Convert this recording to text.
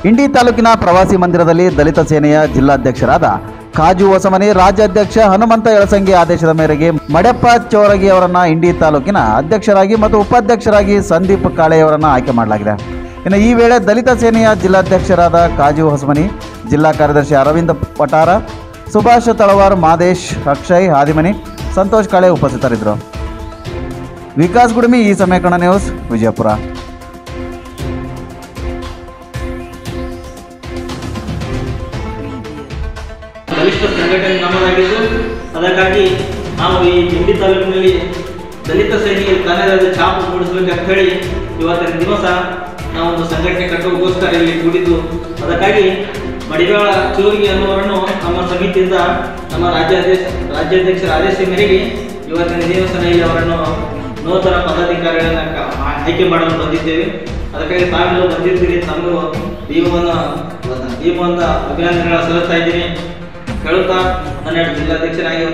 ಇಂಡಿ ತಾಲೂಕಿನ ಪ್ರವಾಸಿ ಮಂದಿರದಲ್ಲಿ ದಲಿತ ಸೇನೆಯ ಜಿಲ್ಲಾಧ್ಯಕ್ಷರಾದ ಕಾಜು ಹೊಸಮನಿ, ರಾಜ್ಯಾಧ್ಯಕ್ಷ ಹನುಮಂತ ಯಳಸಂಗಿ ಆದೇಶದ ಮೇರೆಗೆ ಮಡೆಪ್ಪ ಚೋರಗಿ ಅವರನ್ನ ಇಂಡಿ ತಾಲೂಕಿನ ಅಧ್ಯಕ್ಷರಾಗಿ ಮತ್ತು ಉಪಾಧ್ಯಕ್ಷರಾಗಿ ಸಂದೀಪ್ ಕಾಳೆಯವರನ್ನು ಆಯ್ಕೆ ಮಾಡಲಾಗಿದೆ. ಇನ್ನು ಈ ವೇಳೆ ದಲಿತ ಸೇನೆಯ ಜಿಲ್ಲಾಧ್ಯಕ್ಷರಾದ ಕಾಜು ಹೊಸಮನಿ, ಜಿಲ್ಲಾ ಕಾರ್ಯದರ್ಶಿ ಅರವಿಂದ ಪಟಾರ, ಸುಭಾಷ್ ತಳವಾರ್, ಮಾದೇಶ್, ಅಕ್ಷಯ್ ಹಾದಿಮನಿ, ಸಂತೋಷ್ ಕಾಳೆ ಉಪಸ್ಥಿತರಿದ್ದರು. ವಿಕಾಸ್ ಗುಡುಮಿ, ಈ ಸಮಯ ಕನ್ನಡ ನ್ಯೂಸ್, ವಿಜಯಪುರ. ಬಲಿಷ್ಠ ಸಂಘಟನೆ ನಮ್ಮದಾಗಿದ್ದು, ಅದಕ್ಕಾಗಿ ನಾವು ಈ ಇಂಡಿ ತಾಲೂಕಿನಲ್ಲಿ ದಲಿತ ಸೇನೆಗೆ ತನ್ನದಾದ ಛಾಪು ಮೂಡಿಸಬೇಕಂತ ಹೇಳಿ ಇವತ್ತಿನ ದಿವಸ ನಾವೊಂದು ಸಂಘಟನೆ ಕಟ್ಟುವುದಕ್ಕೋಸ್ಕರ ಇಲ್ಲಿ ಕೂಡಿದ್ದು. ಅದಕ್ಕಾಗಿ ಮಡಿವಾಳ ಚೋರಗಿ ಅನ್ನುವರನ್ನು ನಮ್ಮ ಸಮಿತಿಯಿಂದ ನಮ್ಮ ರಾಜ್ಯಾಧ್ಯಕ್ಷರ ಆದೇಶ ಮೇರೆಗೆ ಇವತ್ತಿನ ದಿವಸ ಇಲ್ಲಿ ಅವರನ್ನು ನೂತನ ಪದಾಧಿಕಾರಿಗಳನ್ನು ಆಯ್ಕೆ ಮಾಡಲು ಬಂದಿದ್ದೇವೆ. ಅದಕ್ಕಾಗಿ ತಾವೆಲ್ಲರೂ ಬಂದಿರ್ತೀರಿ, ತಮಗೂ ಭೀಮವಂತ ಅಭಿನಂದನೆಗಳ ಸಲ್ಲಿಸ್ತಾ ಇದ್ದೀನಿ ಹೇಳುತ್ತಾ ನನ್ನ ಜಿಲ್ಲಾಧ್ಯಕ್ಷರಾಗಿ